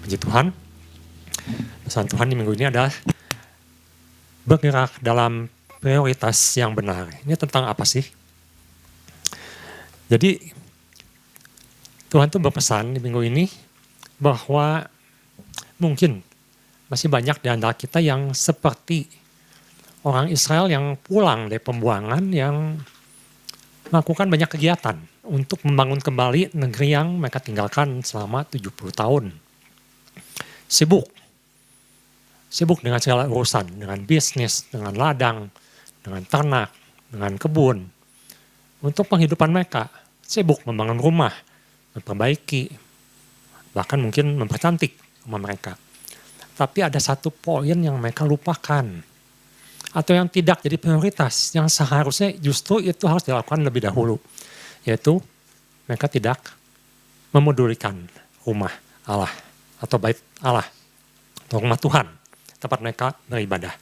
Puji Tuhan, pesan Tuhan di minggu ini adalah bergerak dalam prioritas yang benar. Ini tentang apa sih? Jadi Tuhan tuh berpesan di minggu ini bahwa mungkin masih banyak di antara kita yang seperti orang Israel yang pulang dari pembuangan, yang melakukan banyak kegiatan untuk membangun kembali negeri yang mereka tinggalkan selama 70 tahun. Sibuk dengan segala urusan, dengan bisnis, dengan ladang, dengan ternak, dengan kebun. Untuk penghidupan mereka, sibuk membangun rumah, memperbaiki, bahkan mungkin mempercantik rumah mereka. Tapi ada satu poin yang mereka lupakan, atau yang tidak jadi prioritas, yang seharusnya justru itu harus dilakukan lebih dahulu. Yaitu mereka tidak memedulikan rumah Allah, atau bait Allah, atau rumah Tuhan, tempat mereka beribadah.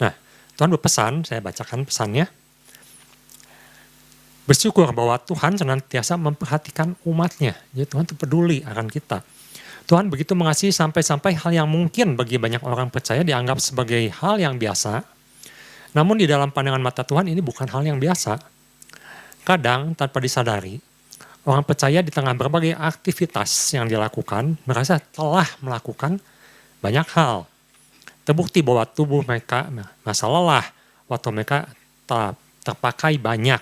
Nah, Tuhan berpesan, saya bacakan pesannya. Bersyukur bahwa Tuhan senantiasa memperhatikan umatnya. Jadi Tuhan itu peduli akan kita. Tuhan begitu mengasihi sampai-sampai hal yang mungkin bagi banyak orang percaya dianggap sebagai hal yang biasa. Namun di dalam pandangan mata Tuhan ini bukan hal yang biasa. Kadang tanpa disadari, orang percaya di tengah berbagai aktivitas yang dilakukan merasa telah melakukan banyak hal. Terbukti bahwa tubuh mereka merasa lelah waktu mereka terpakai banyak.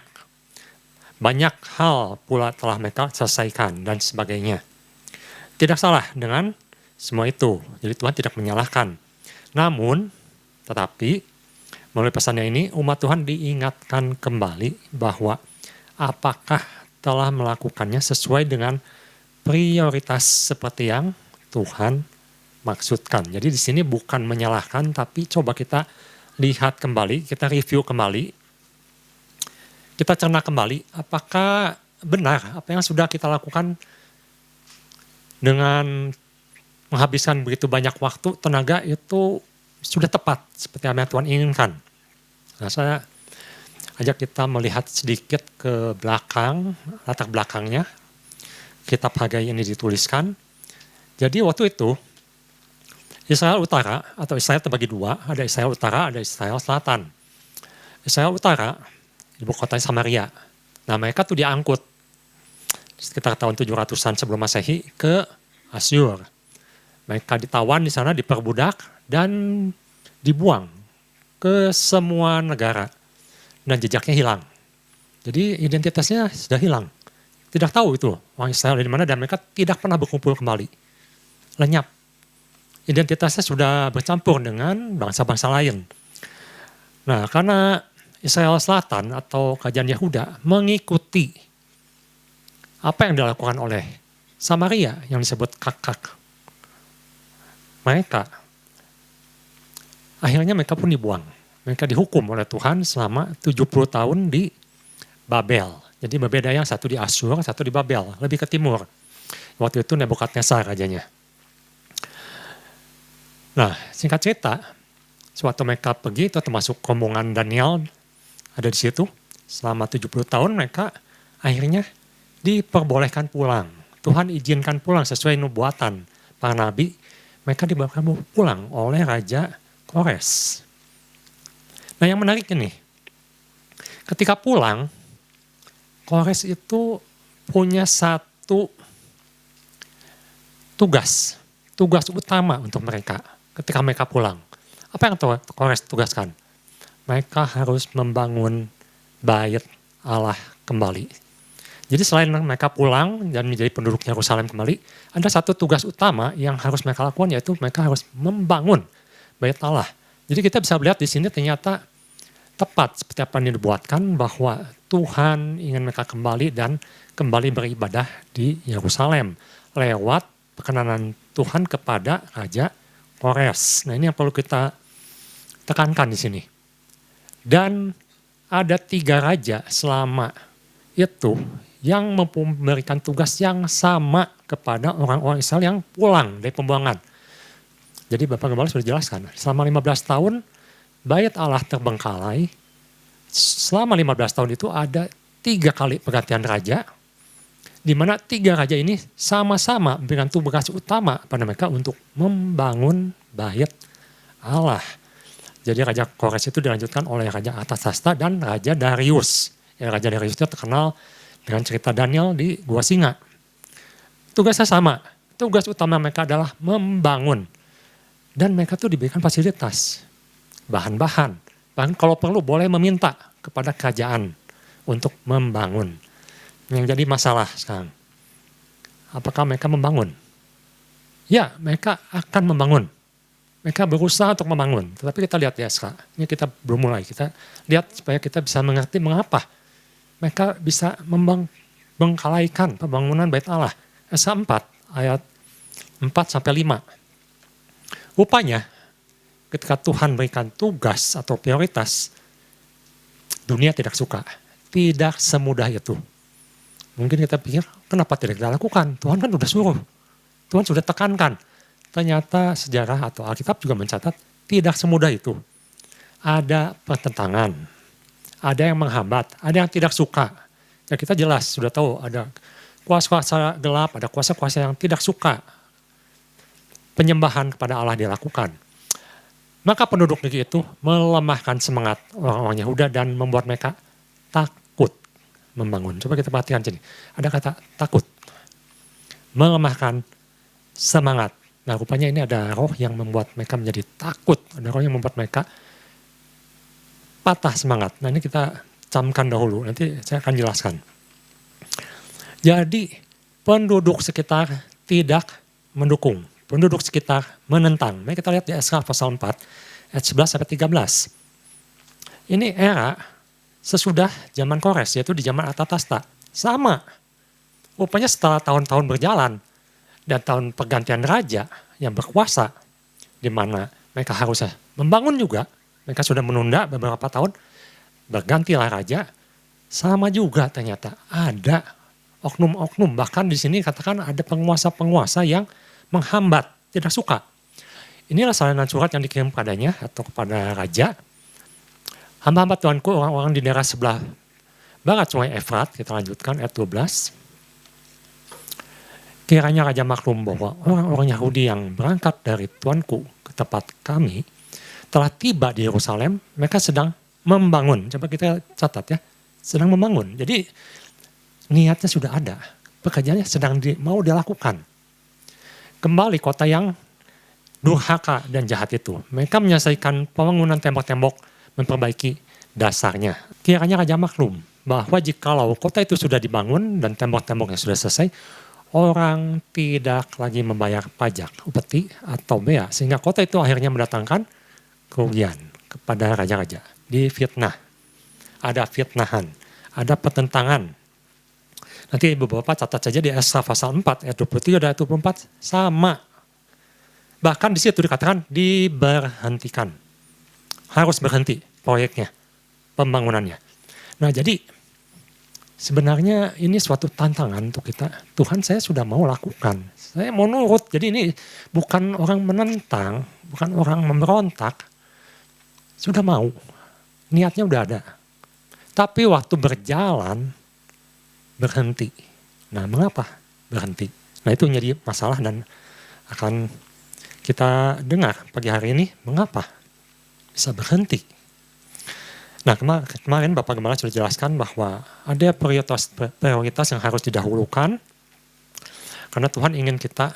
Banyak hal pula telah mereka selesaikan dan sebagainya. Tidak salah dengan semua itu. Jadi Tuhan tidak menyalahkan. Namun, tetapi melalui pesannya ini umat Tuhan diingatkan kembali bahwa apakah telah melakukannya sesuai dengan prioritas seperti yang Tuhan maksudkan. Jadi di sini bukan menyalahkan, tapi coba kita lihat kembali, kita review kembali, kita cerna kembali apakah benar apa yang sudah kita lakukan dengan menghabiskan begitu banyak waktu, tenaga itu sudah tepat seperti apa yang Tuhan inginkan. Nah, saya ajak kita melihat sedikit ke belakang, latar belakangnya. Kitab Hagai ini dituliskan. Jadi waktu itu Israel Utara atau Israel terbagi dua, ada Israel Utara, ada Israel Selatan. Israel Utara, ibu kota Samaria. Nah, mereka tuh diangkut sekitar tahun 700-an sebelum Masehi ke Asyur. Mereka ditawan di sana, diperbudak dan dibuang ke semua negara. Dan jejaknya hilang. Jadi identitasnya sudah hilang. Tidak tahu itu orang Israel di mana dan mereka tidak pernah berkumpul kembali. Lenyap. Identitasnya sudah bercampur dengan bangsa-bangsa lain. Nah, karena Israel Selatan atau kerajaan Yehuda mengikuti apa yang dilakukan oleh Samaria yang disebut kakak. Akhirnya mereka pun dibuang. Mereka dihukum oleh Tuhan selama 70 tahun di Babel. Jadi berbeda, yang satu di Asyur, satu di Babel, lebih ke timur. Waktu itu Nebukadnezar rajanya. Nah, singkat cerita, suatu mereka pergi, itu termasuk rombongan Daniel ada di situ. Selama 70 tahun mereka akhirnya diperbolehkan pulang. Tuhan izinkan pulang sesuai nubuatan para nabi. Mereka dibawa pulang oleh Raja Kores. Nah, yang menarik ini, ketika pulang, Kores itu punya satu tugas utama untuk mereka ketika mereka pulang. Apa yang Kores tugaskan? Mereka harus membangun bait Allah kembali. Jadi selain mereka pulang dan menjadi penduduk Yerusalem kembali, ada satu tugas utama yang harus mereka lakukan, yaitu mereka harus membangun bait Allah. Jadi kita bisa melihat di sini ternyata tepat seperti apa yang dibuatkan, bahwa Tuhan ingin mereka kembali dan kembali beribadah di Yerusalem lewat perkenanan Tuhan kepada Raja Kores. Nah, ini yang perlu kita tekankan di sini. Dan ada 3 raja selama itu yang memberikan tugas yang sama kepada orang-orang Israel yang pulang dari pembuangan. Jadi Bapak Gembala sudah jelaskan, selama 15 tahun bait Allah terbengkalai. Selama 15 tahun itu ada 3 kali pergantian raja. Di mana 3 raja ini sama-sama memberikan tugas utama pada mereka untuk membangun bait Allah. Jadi Raja Kores itu dilanjutkan oleh Raja Artasasta dan Raja Darius. Ya, Raja Darius itu terkenal dengan cerita Daniel di Gua Singa. Tugasnya sama, tugas utama mereka adalah membangun. Dan mereka tuh diberikan fasilitas, bahan-bahan. Bahkan kalau perlu boleh meminta kepada kerajaan untuk membangun. Yang jadi masalah sekarang, apakah mereka membangun? Ya, mereka akan membangun. Mereka berusaha untuk membangun. Tetapi kita lihat ya sekarang, ini kita belum mulai. Kita lihat supaya kita bisa mengerti mengapa mereka bisa membengkalaikan pembangunan bait Allah. Esa 4 ayat 4-5. Rupanya ketika Tuhan berikan tugas atau prioritas, dunia tidak suka. Tidak semudah itu. Mungkin kita pikir, kenapa tidak kita lakukan? Tuhan kan sudah suruh. Tuhan sudah tekankan. Ternyata sejarah atau Alkitab juga mencatat, tidak semudah itu. Ada pertentangan. Ada yang menghambat. Ada yang tidak suka. Ya kita jelas, sudah tahu ada kuasa-kuasa gelap, ada kuasa-kuasa yang tidak suka penyembahan kepada Allah dilakukan. Maka penduduk negeri itu melemahkan semangat orang-orang Yehuda dan membuat mereka takut membangun. Coba kita perhatikan sini. Ada kata takut. Melemahkan semangat. Nah rupanya ini ada roh yang membuat mereka menjadi takut. Ada roh yang membuat mereka patah semangat. Nah ini kita camkan dahulu. Nanti saya akan jelaskan. Jadi penduduk sekitar tidak mendukung. Penduduk sekitar menentang. Mari kita lihat di Esra pasal 4 ayat 11-13. Ini era sesudah zaman Kores, yaitu di zaman Artasasta. Sama. Rupanya setelah tahun-tahun berjalan dan tahun pergantian raja yang berkuasa, di mana mereka harusnya membangun juga, mereka sudah menunda beberapa tahun, bergantilah raja, sama juga ternyata ada oknum-oknum, bahkan di sini katakan ada penguasa-penguasa yang menghambat, tidak suka. Inilah salinan surat yang dikirim padanya atau kepada raja. Hamba-hamba Tuanku, orang-orang di daerah sebelah barat sungai Efrat, kita lanjutkan ayat 12. Kiranya raja maklum bahwa orang-orang Yahudi yang berangkat dari Tuanku ke tempat kami telah tiba di Yerusalem, mereka sedang membangun. Coba kita catat ya, sedang membangun. Jadi niatnya sudah ada, pekerjaannya sedang mau dilakukan. Kembali kota yang durhaka dan jahat itu. Mereka menyelesaikan pembangunan tembok-tembok, memperbaiki dasarnya. Kiranya raja maklum bahwa jikalau kota itu sudah dibangun dan tembok-temboknya sudah selesai, orang tidak lagi membayar pajak, upeti atau bea, sehingga kota itu akhirnya mendatangkan kerugian kepada raja-raja. Difitnah, ada fitnahan, ada pertentangan. Nanti beberapa catat saja di Esra pasal 4 ayat 23 dan ayat 24 sama. Bahkan di situ dikatakan diberhentikan. Harus berhenti proyeknya, pembangunannya. Nah jadi sebenarnya ini suatu tantangan untuk kita. Tuhan saya sudah mau lakukan, saya mau nurut. Jadi ini bukan orang menentang, bukan orang memberontak. Sudah mau, niatnya udah ada. Tapi waktu berjalan, berhenti. Nah mengapa berhenti? Nah itu menjadi masalah dan akan kita dengar pagi hari ini mengapa bisa berhenti. Nah kemarin Bapak Gembala sudah jelaskan bahwa ada prioritas yang harus didahulukan karena Tuhan ingin kita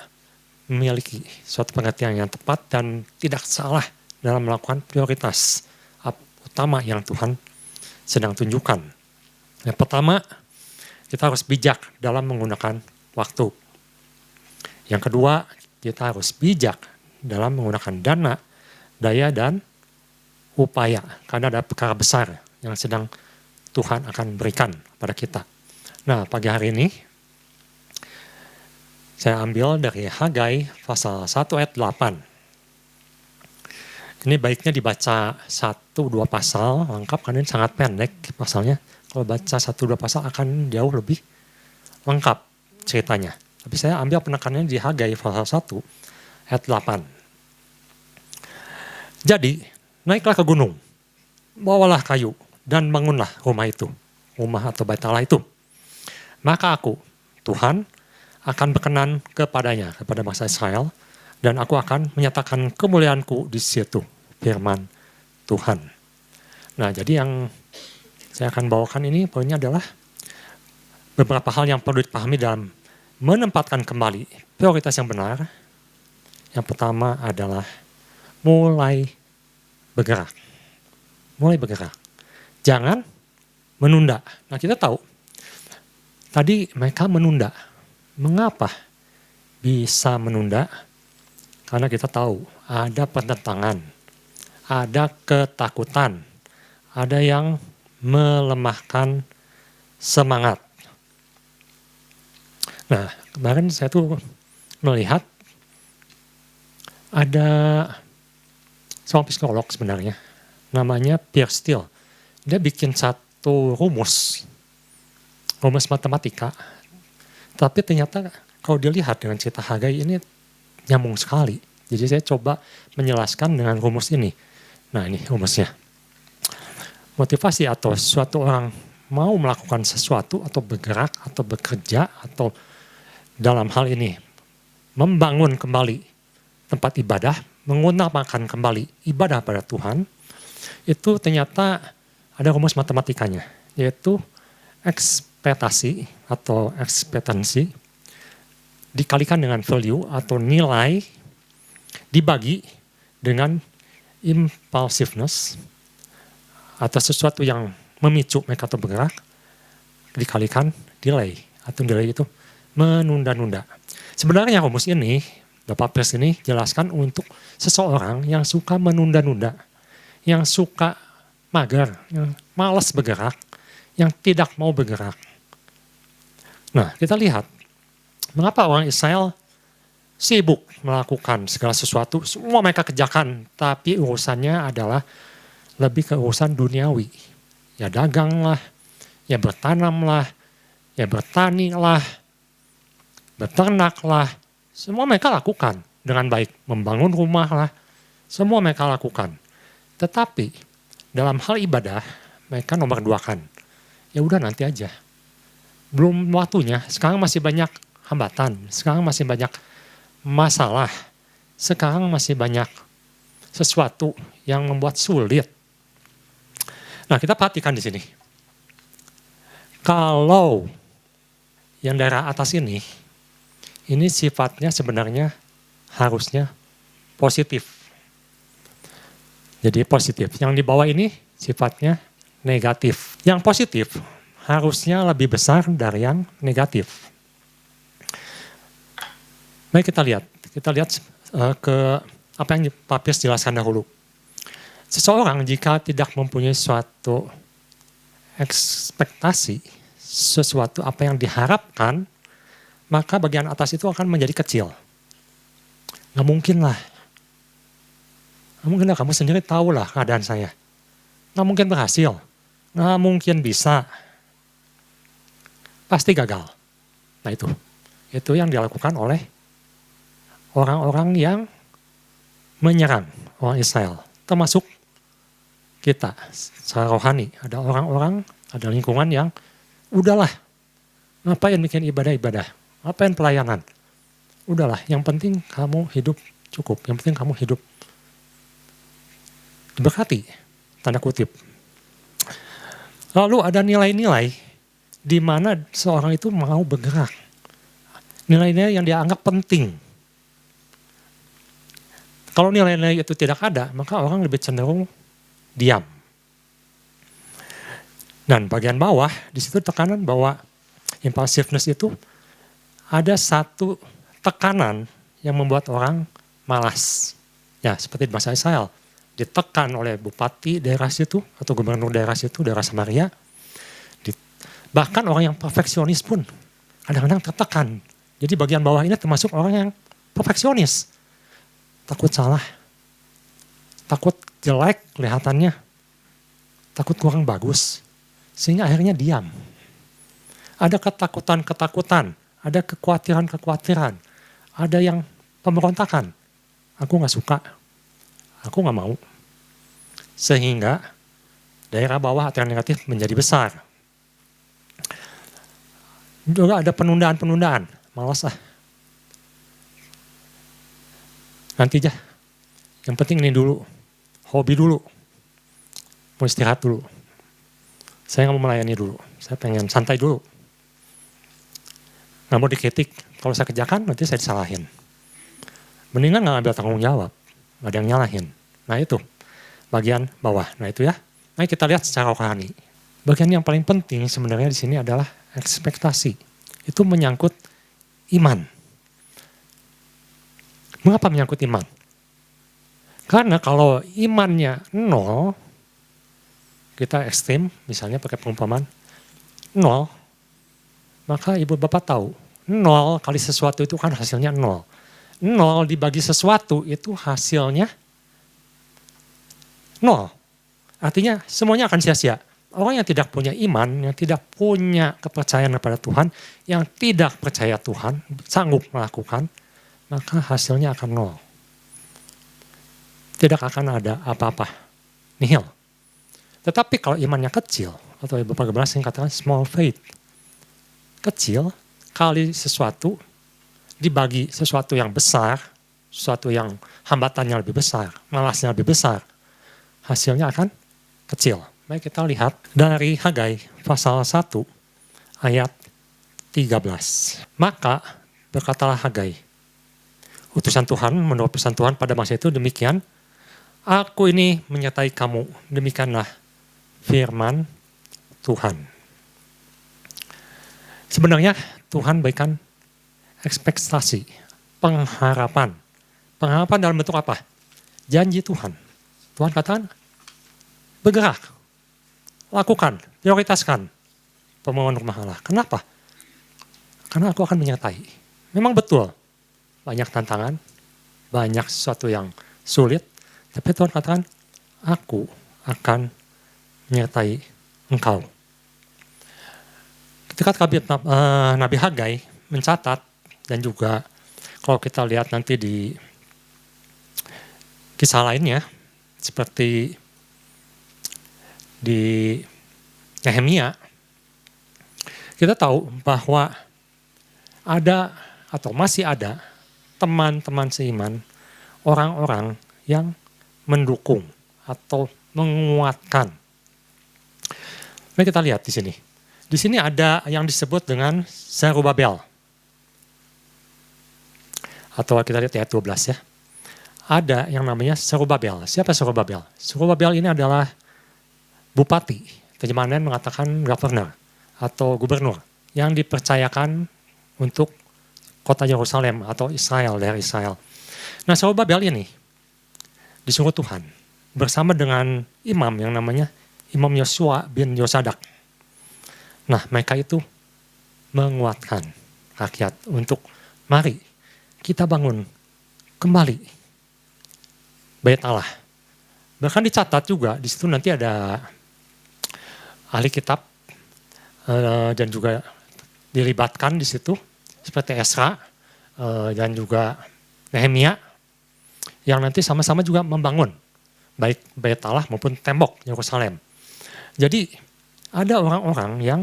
memiliki suatu pengertian yang tepat dan tidak salah dalam melakukan prioritas utama yang Tuhan sedang tunjukkan. Yang pertama, kita harus bijak dalam menggunakan waktu. Yang kedua, kita harus bijak dalam menggunakan dana, daya, dan upaya. Karena ada perkara besar yang sedang Tuhan akan berikan pada kita. Nah, pagi hari ini, saya ambil dari Hagai pasal 1 ayat 8. Ini baiknya dibaca 1-2 pasal lengkap karena ini sangat pendek pasalnya. Kalau baca 1-2 pasal akan jauh lebih lengkap ceritanya. Tapi saya ambil penekanannya di Hagai pasal 1 ayat 8. Jadi, naiklah ke gunung, bawalah kayu dan bangunlah rumah itu, rumah atau bait Allah itu. Maka aku, Tuhan akan berkenan kepadanya, kepada bangsa Israel, dan aku akan menyatakan kemuliaanku di situ, firman Tuhan. Nah, jadi yang saya akan bawakan ini poinnya adalah beberapa hal yang perlu dipahami dalam menempatkan kembali prioritas yang benar. Yang pertama adalah mulai bergerak. Mulai bergerak. Jangan menunda. Nah, kita tahu tadi mereka menunda. Mengapa bisa menunda? Karena kita tahu ada pertentangan, ada ketakutan, ada yang melemahkan semangat. Nah, kemarin saya tuh melihat ada seorang psikolog sebenarnya, namanya Pierre Steele. Dia bikin satu rumus matematika, tapi ternyata kalau dilihat dengan cerita Hagai ini nyambung sekali. Jadi saya coba menjelaskan dengan rumus ini. Nah, ini rumusnya. Motivasi atau suatu orang mau melakukan sesuatu atau bergerak atau bekerja atau dalam hal ini membangun kembali tempat ibadah, mengutamakan kembali ibadah pada Tuhan, itu ternyata ada rumus matematikanya, yaitu ekspektasi atau ekspektansi dikalikan dengan value atau nilai dibagi dengan impulsiveness atau sesuatu yang memicu mereka untuk bergerak dikalikan delay atau delay itu menunda-nunda. Sebenarnya rumus ini, Bapak Pierce ini jelaskan untuk seseorang yang suka menunda-nunda, yang suka mager, yang malas bergerak, yang tidak mau bergerak. Nah, kita lihat mengapa orang Israel sibuk melakukan segala sesuatu, semua mereka kerjakan, tapi urusannya adalah lebih ke urusan duniawi. Ya daganglah, ya bertanamlah, ya bertanilah, beternaklah, semua mereka lakukan dengan baik. Membangun rumah lah, semua mereka lakukan. Tetapi dalam hal ibadah, mereka nomor duakan. Ya udah nanti aja. Belum waktunya, sekarang masih banyak hambatan, sekarang masih banyak masalah, sekarang masih banyak sesuatu yang membuat sulit. Nah, kita perhatikan di sini. Kalau yang daerah atas ini sifatnya sebenarnya harusnya positif. Jadi positif. Yang di bawah ini sifatnya negatif. Yang positif harusnya lebih besar dari yang negatif. Mari kita lihat ke apa yang Pak Pierce jelaskan dahulu. Seseorang jika tidak mempunyai suatu ekspektasi, sesuatu apa yang diharapkan, maka bagian atas itu akan menjadi kecil. Nggak mungkin lah. Kamu sendiri tahu lah keadaan saya. Nggak mungkin berhasil. Nggak mungkin bisa. Pasti gagal. Nah itu yang dilakukan oleh orang-orang yang menyerang orang Israel. Termasuk kita secara rohani. Ada orang-orang, ada lingkungan yang udahlah. Ngapain bikin ibadah-ibadah? Ngapain pelayanan? Udahlah, yang penting kamu hidup cukup. Yang penting kamu hidup diberkati, tanda kutip. Lalu ada nilai-nilai di mana seorang itu mau bergerak. Nilai-nilai yang dianggap penting. Kalau nilai-nilai itu tidak ada, maka orang lebih cenderung diam. Dan bagian bawah, di situ tekanan bahwa impulsiveness itu ada satu tekanan yang membuat orang malas. Ya, seperti di bangsa Israel. Ditekan oleh bupati daerah situ, atau gubernur daerah situ, daerah Samaria. Bahkan orang yang perfeksionis pun kadang-kadang tertekan. Jadi bagian bawah ini termasuk orang yang perfeksionis. Takut salah, takut jelek kelihatannya, takut kurang bagus. Sehingga akhirnya diam. Ada ketakutan-ketakutan, ada kekhawatiran-kekhawatiran, ada yang pemberontakan. Aku gak suka, aku gak mau. Sehingga daerah bawah atau yang negatif menjadi besar. Juga ada penundaan-penundaan. Malas ah. Nanti aja. Yang penting ini dulu. Hobi dulu. Mau istirahat dulu. Saya nggak mau melayani dulu. Saya pengen santai dulu. Nggak mau dikritik. Kalau saya kerjakan nanti saya disalahin. Mendingan nggak ambil tanggung jawab. Nggak ada yang nyalahin. Nah itu. Bagian bawah. Nah itu ya. Mari kita lihat secara rohani. Bagian yang paling penting sebenarnya di sini adalah ekspektasi. Itu menyangkut iman. Mengapa menyangkut iman? Karena kalau imannya 0, kita ekstrim, misalnya pakai perumpamaan 0, maka ibu bapak tahu 0 kali sesuatu itu kan hasilnya 0. 0 dibagi sesuatu itu hasilnya 0. Artinya semuanya akan sia-sia. Orang yang tidak punya iman, yang tidak punya kepercayaan kepada Tuhan, yang tidak percaya Tuhan, sanggup melakukan, maka hasilnya akan 0. Tidak akan ada apa-apa, nihil. Tetapi kalau imannya kecil, atau beberapa bahasa yang katakan small faith, kecil kali sesuatu dibagi sesuatu yang besar, sesuatu yang hambatannya lebih besar, malasnya lebih besar, hasilnya akan kecil. Mari kita lihat dari Hagai pasal 1 ayat 13. Maka berkatalah Hagai, utusan Tuhan menurut pesan Tuhan pada masa itu demikian, aku ini menyertai kamu, demikianlah firman Tuhan. Sebenarnya Tuhan berikan ekspektasi, pengharapan. Pengharapan dalam bentuk apa? Janji Tuhan. Tuhan katakan, bergerak, lakukan, prioritaskan pembangunan rumah Allah. Kenapa? Karena aku akan menyertai. Memang betul, banyak tantangan, banyak sesuatu yang sulit, tapi Tuhan katakan, aku akan menyertai engkau. Ketika Nabi Hagai mencatat, dan juga kalau kita lihat nanti di kisah lainnya, seperti di Nehemia, kita tahu bahwa ada atau masih ada teman-teman seiman, orang-orang yang mendukung atau menguatkan. Mari kita lihat di sini. Di sini ada yang disebut dengan Zerubabel. Atau kita lihat ayat 12 ya. Ada yang namanya Zerubabel. Siapa Zerubabel? Zerubabel ini adalah bupati. Terjemahan mengatakan governor atau gubernur yang dipercayakan untuk kota Yerusalem atau Israel, daerah Israel. Nah, Zerubabel ini disuruh Tuhan bersama dengan imam yang namanya Imam Yosua bin Yosadak. Nah, mereka itu menguatkan rakyat untuk mari kita bangun kembali Bait Allah. Bahkan dicatat juga di situ nanti ada ahli kitab dan juga dilibatkan di situ seperti Esra dan juga Nehemia yang nanti sama-sama juga membangun baik Bait Allah maupun tembok Yerusalem. Jadi ada orang-orang yang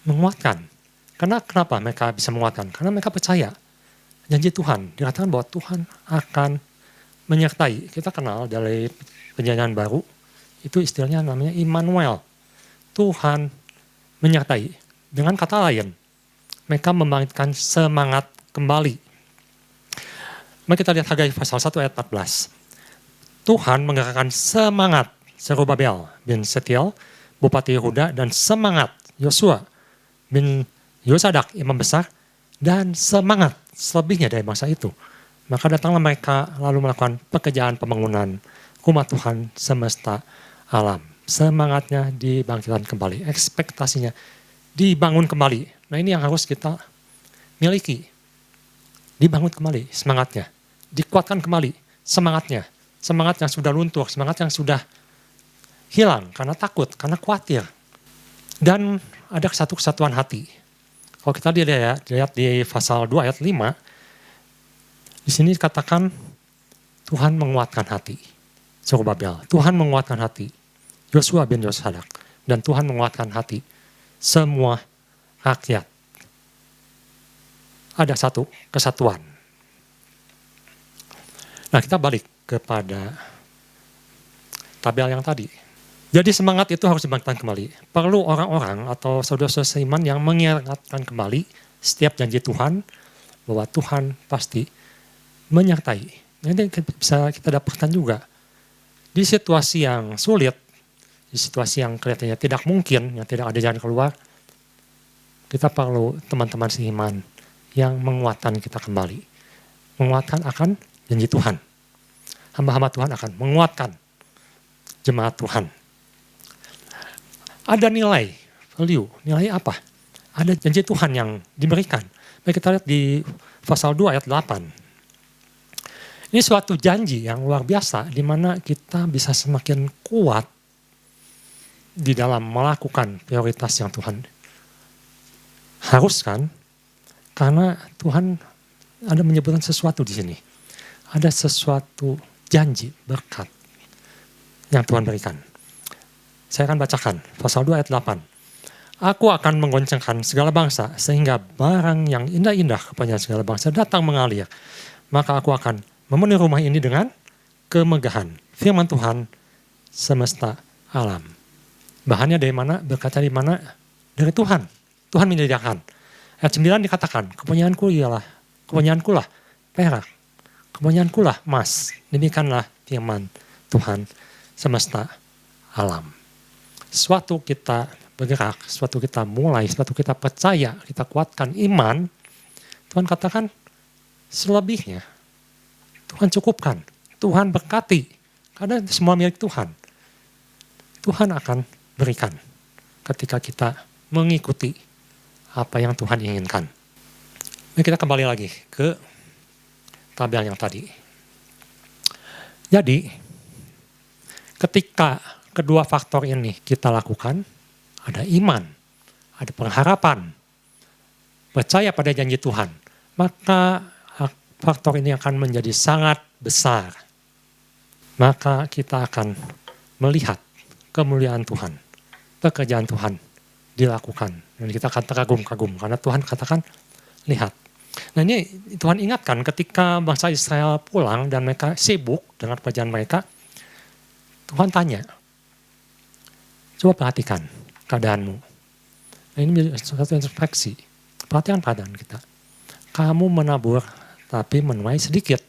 menguatkan. Karena kenapa mereka bisa menguatkan? Karena mereka percaya janji Tuhan. Dikatakan bahwa Tuhan akan menyertai. Kita kenal dari Perjanjian Baru, itu istilahnya namanya Immanuel. Tuhan menyertai. Dengan kata lain, mereka membangkitkan semangat kembali. Mari kita lihat Hagai pasal 1 ayat 14. Tuhan menggerakkan semangat Zerubabel bin Setiel, Bupati Yehuda, dan semangat Yosua bin Yosadak, imam besar, dan semangat selebihnya dari bangsa itu. Maka datanglah mereka lalu melakukan pekerjaan pembangunan rumah Tuhan semesta alam. Semangatnya dibangkitkan kembali, ekspektasinya dibangun kembali. Nah ini yang harus kita miliki. Dibangun kembali semangatnya, dikuatkan kembali semangatnya. Semangat yang sudah luntur, semangat yang sudah hilang karena takut, karena khawatir. Dan ada satu kesatuan hati. Kalau kita lihat di pasal 2 ayat 5, di sini dikatakan Tuhan menguatkan hati Zerubabel. Tuhan menguatkan hati Yosua bin Yosadak. Dan Tuhan menguatkan hati semua rakyat ada satu kesatuan. Nah, kita balik kepada tabel yang tadi. Jadi semangat itu harus dibangkitkan kembali. Perlu orang-orang atau saudara-saudara seiman yang mengingatkan kembali setiap janji Tuhan bahwa Tuhan pasti menyertai. Ini bisa kita dapatkan juga di situasi yang sulit, di situasi yang kelihatannya tidak mungkin, yang tidak ada jalan keluar. Kita perlu teman-teman seiman yang menguatkan kita kembali, menguatkan akan janji Tuhan. Hamba-hamba Tuhan akan menguatkan jemaat Tuhan. Ada nilai, value, nilai apa? Ada janji Tuhan yang diberikan. Baik, kita lihat di pasal 2 ayat 8. Ini suatu janji yang luar biasa di mana kita bisa semakin kuat di dalam melakukan prioritas yang Tuhan haruskan, karena Tuhan ada menyebutkan sesuatu di sini. Ada sesuatu janji, berkat yang Tuhan berikan. Saya akan bacakan pasal 2 ayat 8. Aku akan menggoncangkan segala bangsa sehingga barang yang indah-indah kepada segala bangsa datang mengalir. Maka aku akan memenuhi rumah ini dengan kemegahan. Firman Tuhan semesta alam. Bahannya dari mana? Berkatnya dari mana? Dari Tuhan. Tuhan menyediakan. Ayat 9 dikatakan, kepunyaanku lah perak. Kepunyaanku lah emas. Demikianlah firman Tuhan semesta alam. Suatu kita bergerak, suatu kita mulai, suatu kita percaya, kita kuatkan iman, Tuhan katakan selebihnya Tuhan cukupkan, Tuhan berkati, karena semua milik Tuhan. Tuhan akan berikan ketika kita mengikuti apa yang Tuhan inginkan. Nah, kita kembali lagi ke tabel yang tadi. Jadi, ketika kedua faktor ini kita lakukan, ada iman, ada pengharapan, percaya pada janji Tuhan, maka faktor ini akan menjadi sangat besar. Maka kita akan melihat kemuliaan Tuhan, pekerjaan Tuhan dilakukan. Dan kita akan terkagum-kagum karena Tuhan katakan, lihat. Nah, ini Tuhan ingatkan ketika bangsa Israel pulang dan mereka sibuk dengan pekerjaan mereka, Tuhan tanya, coba perhatikan keadaanmu. Nah, ini menjadi suatu introspeksi. Perhatikan keadaan kita. Kamu menabur tapi menuai sedikit.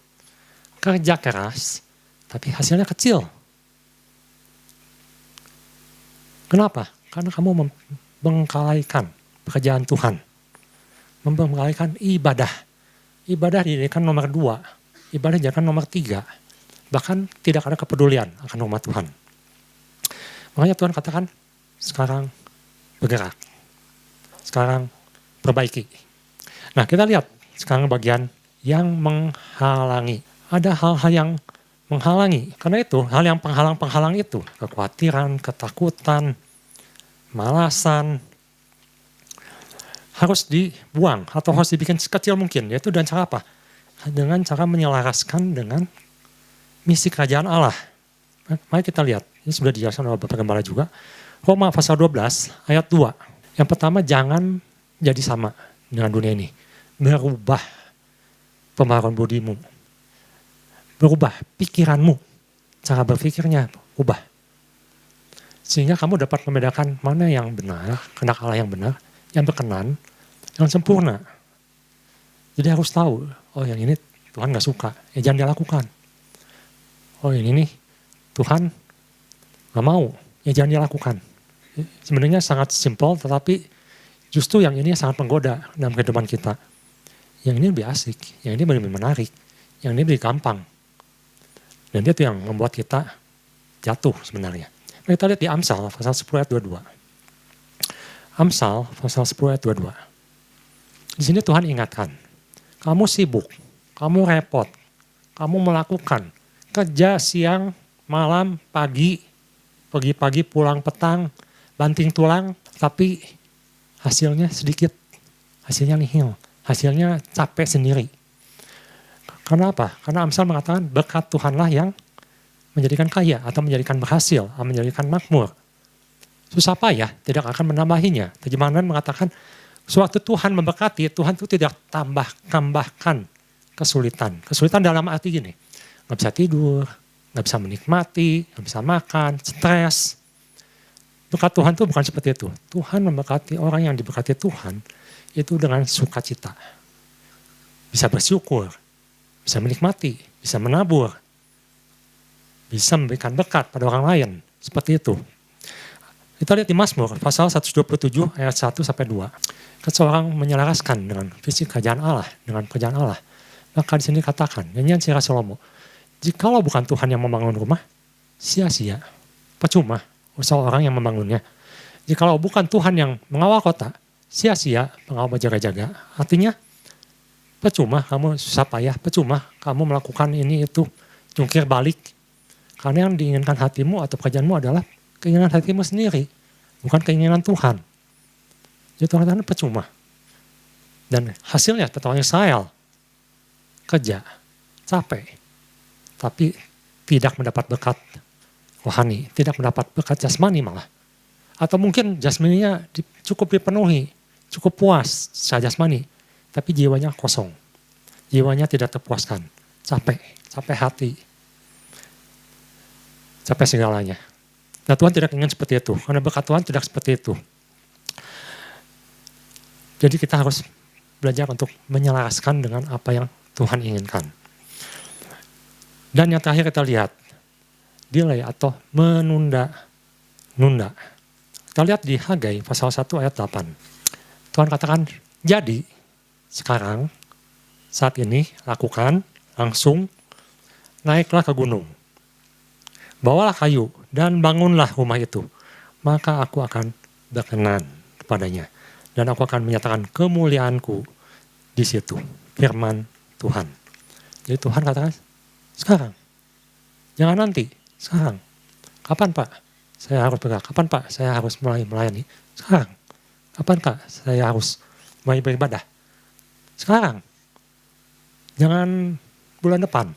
Kerja keras tapi hasilnya kecil. Kenapa? Karena kamu membengkalaikan pekerjaan Tuhan. Membengkalaikan ibadah. Ibadah dijadikan nomor 2. Ibadah dijadikan nomor 3. Bahkan tidak ada kepedulian akan umat Tuhan. Makanya Tuhan katakan, sekarang bergerak. Sekarang perbaiki. Nah, kita lihat sekarang bagian yang menghalangi. Ada hal-hal yang menghalangi. Karena itu, hal yang penghalang-penghalang itu, kekhawatiran, ketakutan, malasan, harus dibuang atau harus dibikin sekecil mungkin. Yaitu dengan cara apa? Dengan cara menyelaraskan dengan misi kerajaan Allah. Mari kita lihat, ini sudah dijelaskan oleh Bapak Gembala juga. Roma pasal 12 ayat 2. Yang pertama, jangan jadi sama dengan dunia ini. Berubah pembaharuan budimu. Berubah pikiranmu. Cara berpikirnya ubah. Sehingga kamu dapat membedakan mana yang benar, kehendak Allah yang benar, yang berkenan, yang sempurna. Jadi harus tahu, oh yang ini Tuhan gak suka, ya jangan dilakukan. Oh ini nih, Tuhan gak mau, ya jangan dilakukan. Sebenarnya sangat simpel, tetapi justru yang ini sangat menggoda dalam kehidupan kita. Yang ini lebih asik, yang ini lebih menarik, yang ini lebih gampang. Dan itu yang membuat kita jatuh sebenarnya. Nah, kita lihat di Amsal, pasal 10 ayat 22. Amsal, pasal 10 ayat 22. Di sini Tuhan ingatkan, kamu sibuk, kamu repot, kamu melakukan kerja siang, malam, pagi pulang petang, banting tulang, tapi hasilnya sedikit, hasilnya nihil, hasilnya capek sendiri. Karena apa? Karena Amsal mengatakan berkat Tuhanlah yang menjadikan kaya atau menjadikan berhasil, atau menjadikan makmur. Susah payah tidak akan menambahinya. Terjemahan mengatakan Sewaktu Tuhan memberkati, Tuhan itu tidak tambahkan kesulitan. Kesulitan dalam arti gini, nggak bisa tidur, nggak bisa menikmati, nggak bisa makan, stres. Berkat Tuhan itu bukan seperti itu. Tuhan memberkati orang yang diberkati Tuhan itu dengan sukacita. Bisa bersyukur, bisa menikmati, bisa menabur, bisa memberikan berkat pada orang lain. Seperti itu. Kita lihat di Mazmur, pasal 127 ayat 1-2. Seseorang menyelaraskan dengan visi kerajaan Allah, dengan kerajaan Allah. Maka di sini katakan, nyanyian Sirah Salomo, jikalau bukan Tuhan yang membangun rumah, sia-sia, percuma usaha orang yang membangunnya. Jikalau bukan Tuhan yang mengawal kota, sia-sia pengawal berjaga-jaga. Artinya, percuma kamu susah payah, percuma kamu melakukan ini itu, jungkir balik. Karena yang diinginkan hatimu atau pekerjaanmu adalah keinginan hatimu sendiri, bukan keinginan Tuhan. Jadi Tuhan percuma. Dan hasilnya orang Israel kerja, capek, tapi tidak mendapat berkat rohani, tidak mendapat berkat jasmani malah. Atau mungkin jasmaninya cukup dipenuhi, cukup puas secara jasmani, tapi jiwanya kosong. Jiwanya tidak terpuaskan, capek hati, capek segalanya. Nah Tuhan tidak ingin seperti itu, karena berkat Tuhan tidak seperti itu. Jadi kita harus belajar untuk menyelaraskan dengan apa yang Tuhan inginkan. Dan yang terakhir kita lihat, delay atau menunda. Kita lihat di Hagai pasal 1 ayat 8. Tuhan katakan, jadi sekarang, saat ini, lakukan, langsung, naiklah ke gunung. Bawalah kayu dan bangunlah rumah itu. Maka aku akan berkenan kepadanya. Dan aku akan menyatakan kemuliaanku di situ. Firman Tuhan. Jadi Tuhan katakan, sekarang. Jangan nanti, sekarang. Kapan Pak? Saya harus bergerak. Kapan Pak? Saya harus mulai melayani. Sekarang. Kapan Pak? Saya harus mulai beribadah. Sekarang. Jangan bulan depan.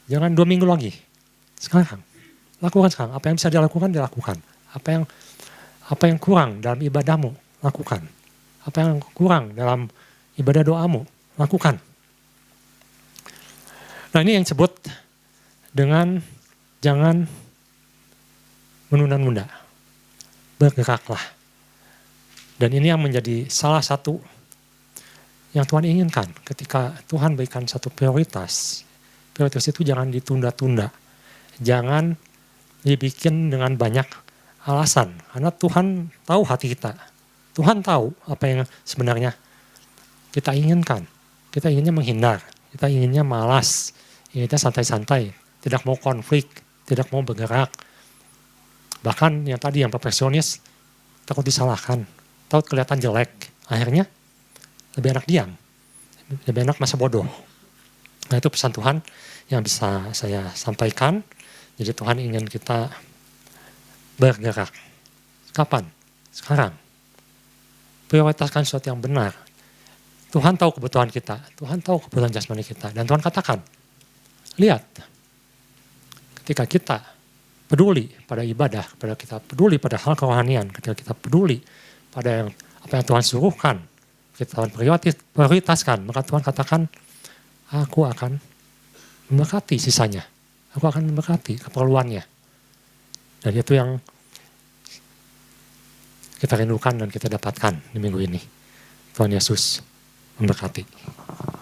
Jangan 2 minggu lagi. Sekarang. Lakukan sekarang. Apa yang bisa dilakukan, dilakukan. Apa yang kurang dalam ibadahmu, lakukan. Apa yang kurang dalam ibadah doamu, lakukan. Nah ini yang disebut dengan jangan menunda-nunda. Bergeraklah. Dan ini yang menjadi salah satu yang Tuhan inginkan ketika Tuhan berikan satu prioritas. Prioritas itu jangan ditunda-tunda. Jangan dibikin dengan banyak alasan. Karena Tuhan tahu hati kita. Tuhan tahu apa yang sebenarnya kita inginkan. Kita inginnya menghindar. Kita inginnya malas. Inginnya santai-santai. Tidak mau konflik. Tidak mau bergerak. Bahkan yang tadi yang perfeksionis takut disalahkan. Takut kelihatan jelek. Akhirnya lebih enak diam. Lebih enak masa bodoh. Nah itu pesan Tuhan yang bisa saya sampaikan. Jadi Tuhan ingin kita bergerak. Kapan? Sekarang. Prioritaskan sesuatu yang benar. Tuhan tahu kebutuhan kita. Tuhan tahu kebutuhan jasmani kita. Dan Tuhan katakan, lihat, ketika kita peduli pada ibadah, ketika kita peduli pada hal kerohanian, ketika kita peduli pada apa yang Tuhan suruhkan, kita prioritaskan, maka Tuhan katakan, aku akan memberkati sisanya. Aku akan memberkati keperluannya. Dan itu yang kita rindukan dan kita dapatkan di minggu ini. Tuhan Yesus memberkati.